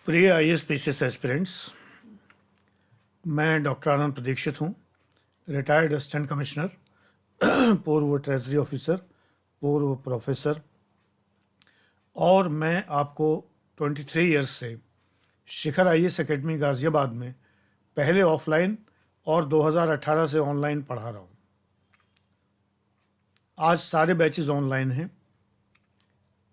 प्रिय IAS PCS aspirants, मैं doctor आनंद प्रदीक्षित हूँ, रिटायर्ड असिस्टेंट कमिश्नर, पूर्व ट्रेजरी ऑफिसर, पूर्व प्रोफेसर, और मैं आपको 23 इयर्स से शिखर आईएएस एकेडमी गाज़ियाबाद में पहले ऑफलाइन और 2018 से ऑनलाइन पढ़ा रहा हूँ। आज सारे बैचेस ऑनलाइन हैं।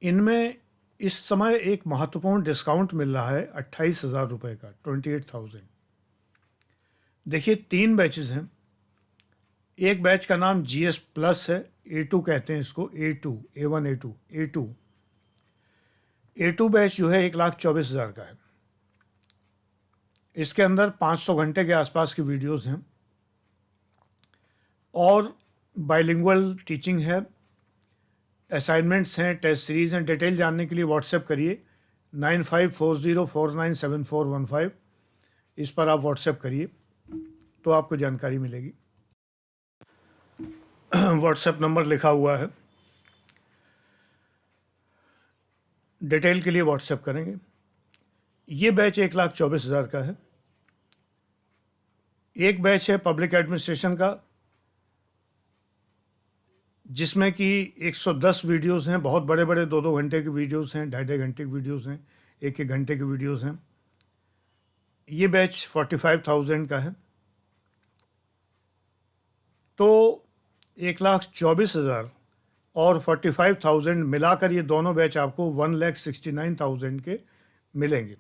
इनमें इस समय एक महत्वपूर्ण डिस्काउंट मिल रहा है 28,000 रुपये का, 28,000। देखिए, 3 बैचेस हैं। एक बैच का नाम जीएस प्लस है, A2 कहते हैं इसको, A2, A1, A2, A2। A2 batch जो है 1,24,000 का है। इसके अंदर 500 घंटे के आसपास की वीडियोस हैं और बाइलिंगुअल टीचिंग है, असाइनमेंट्स हैं, टेस्ट सीरीज़ हैं। डिटेल जानने के लिए व्हाट्सएप करिए 9540497415। इस पर आप व्हाट्सएप करिए तो आपको जानकारी मिलेगी। व्हाट्सएप नंबर लिखा हुआ है, डिटेल के लिए व्हाट्सएप करेंगे। ये बैच 1,24,000 का है। एक बैच है पब्लिक एडमिनिस्ट्रेशन का, जिसमें कि 110 वीडियोस हैं, बहुत बड़े बड़े 2-2 घंटे के वीडियोस हैं, 2.5 घंटे के वीडियोस हैं, 1-1 घंटे के वीडियोस हैं। ये बैच 45,000 का है। तो 1,24,000 और 45,000 मिलाकर ये दोनों बैच आपको 1,69,000 के मिलेंगे।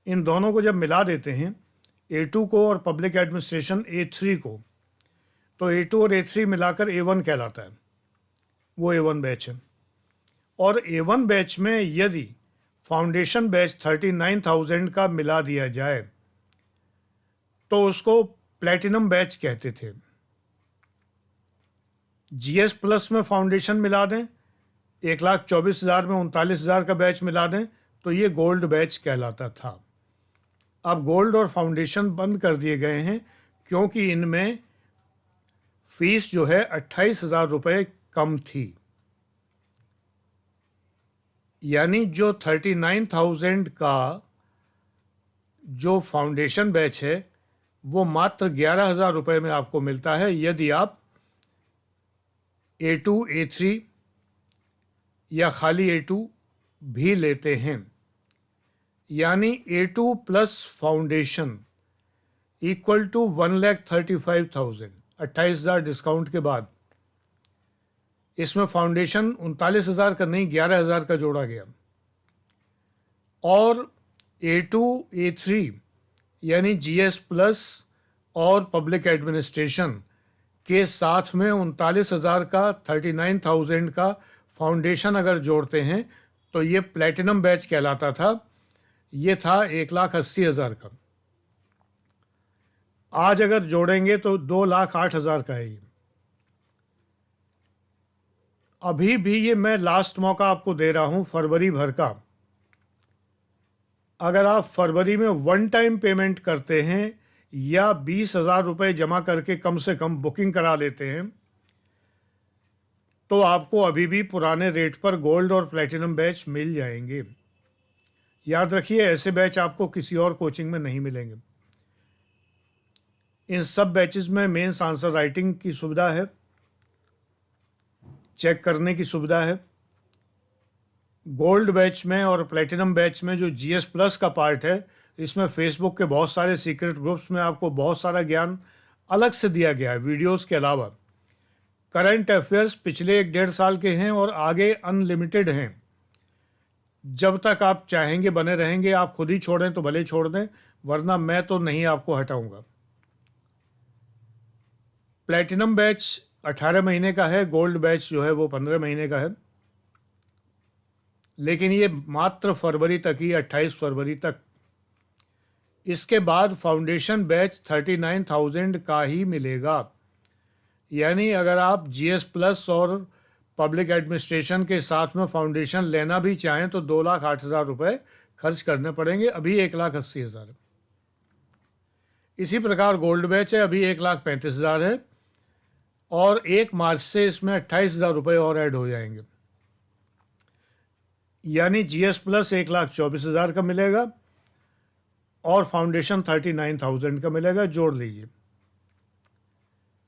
इन दोनों को जब मिला देते हैं, A2 को और पब्लिक एडमिनिस्ट्रेशन A3 को, तो A2 और A3 मिलाकर A1 कहलाता है। वो A1 बैच है। और A1 बैच में यदि फाउंडेशन बैच 39,000 का मिला दिया जाए तो उसको प्लेटिनम बैच कहते थे। जीएस प्लस में फाउंडेशन मिला दें, 1,24,000 में 39,000 का बैच मिला दें तो ये गोल्ड बैच कहलाता था। अब गोल्ड और फाउंडेशन बंद कर दिए गए हैं क्योंकि इनमें फीस जो है 28,000 रुपये कम थी। यानी जो 39,000 का जो फाउंडेशन बैच है वो मात्र 11,000 रुपये में आपको मिलता है यदि आप A2, A3 या खाली A2 भी लेते हैं। यानी A2 plus foundation equal to 1,35,000, 28,000 discount के बाद। इसमें फाउंडेशन 39,000 का नहीं, 11,000 का जोड़ा गया। और A2, A3 यानी GS प्लस और पब्लिक एडमिनिस्ट्रेशन के साथ में 39,000 का, 39,000 का फाउंडेशन अगर जोड़ते हैं तो ये प्लेटिनम बैच कहलाता था। ये था 1,80,000 का। आज अगर जोड़ेंगे तो 2,08,000 का है ये। अभी भी ये मैं लास्ट मौका आपको दे रहा हूं फरवरी भर का। अगर आप फरवरी में वन टाइम पेमेंट करते हैं या 20,000 रुपये जमा करके कम से कम बुकिंग करा लेते हैं तो आपको अभी भी पुराने रेट पर गोल्ड और प्लेटिनम बैच मिल जाएंगे। याद रखिए, ऐसे बैच आपको किसी और कोचिंग में नहीं मिलेंगे। इन सब बैचेस में मेंस आंसर राइटिंग की सुविधा है, चेक करने की सुविधा है। गोल्ड बैच में और प्लेटिनम बैच में जो जीएस प्लस का पार्ट है, इसमें फेसबुक के बहुत सारे सीक्रेट ग्रुप्स में आपको बहुत सारा ज्ञान अलग से दिया गया है वीडियोस के अलावा। करंट अफेयर्स पिछले 1-1.5 साल के हैं और आगे अनलिमिटेड हैं। जब तक आप चाहेंगे बने रहेंगे। आप खुद ही छोड़ें तो भले छोड़ दें, वरना मैं तो नहीं आपको हटाऊंगा। प्लेटिनम बैच 18 महीने का है, गोल्ड बैच जो है वो 15 महीने का है। लेकिन ये मात्र फरवरी तक ही, 28 फरवरी तक। इसके बाद फाउंडेशन बैच 39,000 का ही मिलेगा। यानी अगर आप जीएस प्लस और पब्लिक एडमिनिस्ट्रेशन के साथ में फाउंडेशन लेना भी चाहें तो 2,08,000 रुपये खर्च करने पड़ेंगे। अभी 1,80,000। इसी प्रकार गोल्ड बैच है, अभी 1,35,000 है और 1 मार्च से इसमें 28,000 रुपये और ऐड हो जाएंगे। यानी जीएस प्लस 1,24,000 का मिलेगा और फाउंडेशन 39,000 का मिलेगा, जोड़ लीजिए।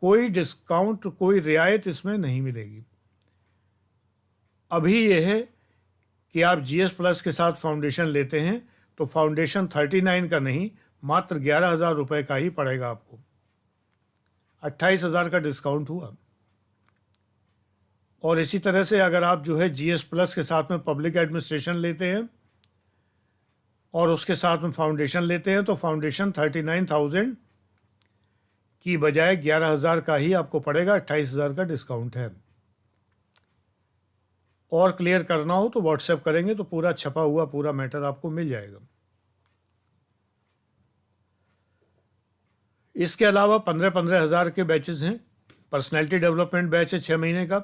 कोई डिस्काउंट, कोई रियायत इसमें नहीं मिलेगी। अभी यह है कि आप GS प्लस के साथ फाउंडेशन लेते हैं तो फाउंडेशन 39 का नहीं, मात्र 11,000 रुपये का ही पड़ेगा आपको। 28,000 का डिस्काउंट हुआ। और इसी तरह से अगर आप जो है GS प्लस के साथ में पब्लिक एडमिनिस्ट्रेशन लेते हैं और उसके साथ में फाउंडेशन लेते हैं तो फाउंडेशन 39,000 की बजाय 11,000 का ही आपको पड़ेगा। 28,000 का डिस्काउंट है। और क्लियर करना हो तो व्हाट्सएप करेंगे तो पूरा छपा हुआ पूरा मैटर आपको मिल जाएगा। इसके अलावा 15,000 के बैचेस हैं। पर्सनैलिटी डेवलपमेंट बैच है 6 महीने का।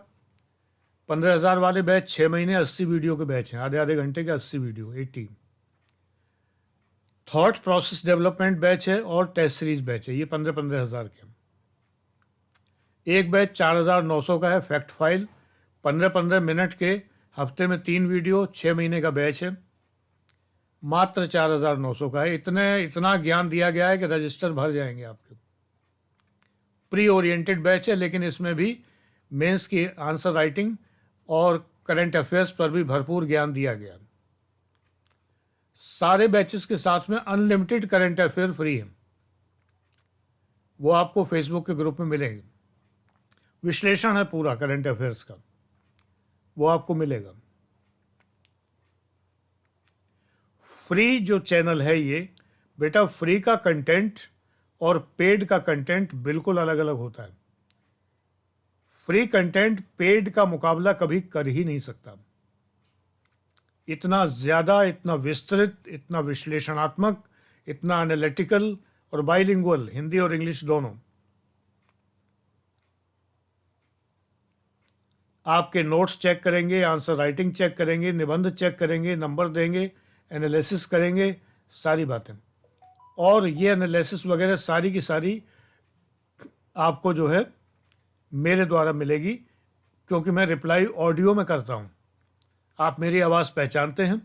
15,000 वाले बैच 6 महीने 80 वीडियो के बैच हैं, आधे आधे घंटे के 80 video 80। Thought process development batch है और टेस्ट सीरीज बैच है, ये 15,000 के। एक बैच 4,900 का है, फैक्ट फाइल 15 मिनट के, हफ्ते में 3 वीडियो, 6 महीने का बैच है, मात्र 4,900 का है। इतना ज्ञान दिया गया है कि रजिस्टर भर जाएंगे आपके। प्री ओरिएंटेड बैच है, लेकिन इसमें भी मेंस की आंसर राइटिंग और करंट अफेयर्स पर भी भरपूर ज्ञान दिया गया। सारे बैचेस के साथ में अनलिमिटेड करंट अफेयर फ्री है, वो आपको फेसबुक के ग्रुप में मिलेंगे। विश्लेषण है पूरा करंट अफेयर्स का, वो आपको मिलेगा। फ्री जो चैनल है ये बेटा, फ्री का कंटेंट और पेड का कंटेंट बिल्कुल अलग अलग होता है। फ्री कंटेंट पेड का मुकाबला कभी कर ही नहीं सकता। इतना ज़्यादा, इतना विस्तृत, इतना विश्लेषणात्मक, इतना एनालिटिकल और बाइलिंगुअल, हिंदी और इंग्लिश दोनों। आपके नोट्स चेक करेंगे, आंसर राइटिंग चेक करेंगे, निबंध चेक करेंगे, नंबर देंगे, एनालिसिस करेंगे, सारी बातें। और ये एनालिसिस वगैरह सारी की सारी आपको जो है मेरे द्वारा मिलेगी, क्योंकि मैं रिप्लाई ऑडियो में करता हूँ। आप मेरी आवाज़ पहचानते हैं।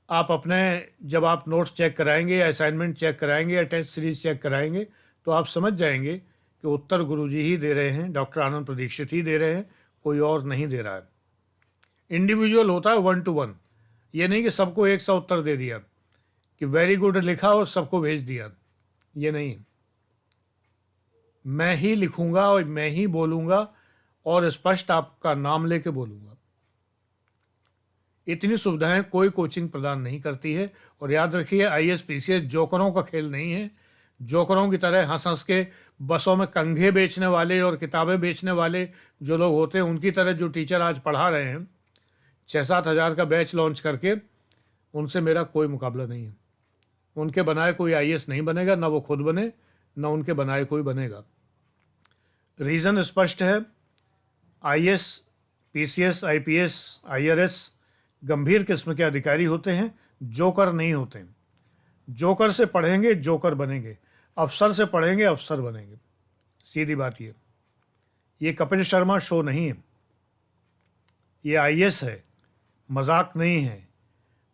आप अपने जब आप नोट्स चेक कराएंगे या असाइनमेंट चेक कराएंगे या टेस्ट सीरीज चेक कराएंगे तो आप समझ जाएंगे कि उत्तर गुरुजी ही दे रहे हैं, डॉक्टर आनंद प्रदीक्षित ही दे रहे हैं, कोई और नहीं दे रहा है। इंडिविजुअल होता है 1 to 1। ये नहीं कि सबको एक सा उत्तर दे दिया कि वेरी गुड लिखा और सबको भेज दिया, ये नहीं। मैं ही लिखूंगा और मैं ही बोलूँगा और स्पष्ट आपका नाम लेके बोलूँगा। इतनी सुविधाएं कोई कोचिंग प्रदान नहीं करती है। और याद रखिए, IAS PCS जोकरों का खेल नहीं है। जोकरों की तरह हंस हंस के बसों में कंघे बेचने वाले और किताबें बेचने वाले जो लोग होते हैं, उनकी तरह जो टीचर आज पढ़ा रहे हैं 6-7 हज़ार का बैच लॉन्च करके, उनसे मेरा कोई मुकाबला नहीं है। उनके बनाए कोई IAS नहीं बनेगा, ना वो खुद बने, ना उनके बनाए कोई बनेगा। रीज़न स्पष्ट है। IAS PCS IPS IRS गंभीर किस्म के अधिकारी होते हैं, जोकर नहीं होते हैं। जोकर से पढ़ेंगे जोकर बनेंगे, अफसर से पढ़ेंगे अफसर बनेंगे, सीधी बात ये कपिल शर्मा शो नहीं है, ये IAS है, मजाक नहीं है।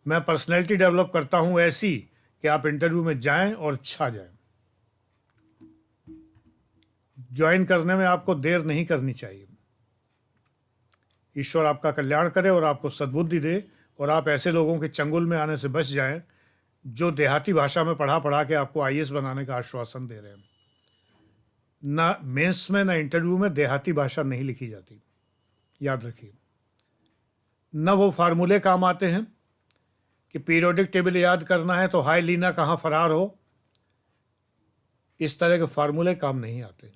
मैं पर्सनैलिटी डेवलप करता हूँ ऐसी कि आप इंटरव्यू में जाएं और छा जाएं। ज्वाइन करने में आपको देर नहीं करनी चाहिए। ईश्वर आपका कल्याण करे और आपको सद्बुद्धि दे और आप ऐसे लोगों के चंगुल में आने से बच जाएं जो देहाती भाषा में पढ़ा के आपको IAS बनाने का आश्वासन दे रहे हैं। ना मेंस में ना इंटरव्यू में देहाती भाषा नहीं लिखी जाती, याद रखिए। न वो फार्मूले काम आते हैं कि पीरियोडिक टेबल याद करना है तो हाय लीना कहाँ फरार हो, इस तरह के फार्मूले काम नहीं आते।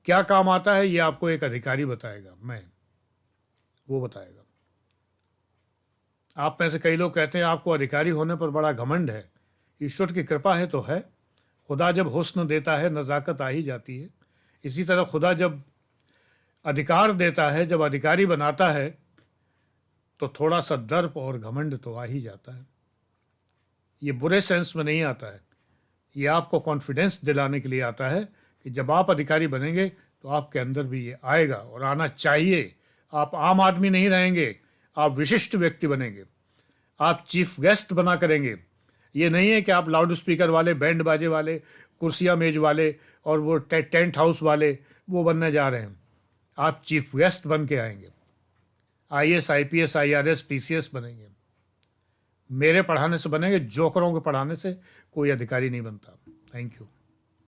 क्या काम आता है ये आपको एक अधिकारी बताएगा, वो बताएगा। आप में से कई लोग कहते हैं आपको अधिकारी होने पर बड़ा घमंड है। ईश्वर की कृपा है तो है। खुदा जब हुस्न देता है नज़ाकत आ ही जाती है। इसी तरह खुदा जब अधिकार देता है, जब अधिकारी बनाता है, तो थोड़ा सा दर्प और घमंड तो आ ही जाता है। ये बुरे सेंस में नहीं आता है, ये आपको कॉन्फिडेंस दिलाने के लिए आता है कि जब आप अधिकारी बनेंगे तो आपके अंदर भी ये आएगा और आना चाहिए। आप आम आदमी नहीं रहेंगे, आप विशिष्ट व्यक्ति बनेंगे, आप चीफ गेस्ट बना करेंगे। ये नहीं है कि आप लाउड स्पीकर वाले, बैंड बाजे वाले, कुर्सियाँ मेज वाले और वो टेंट हाउस वाले वो बनने जा रहे हैं। आप चीफ गेस्ट बन के आएंगे, IAS IPS IRS PCS बनेंगे। मेरे पढ़ाने से बनेंगे, जोकरों के पढ़ाने से कोई अधिकारी नहीं बनता। Thank you.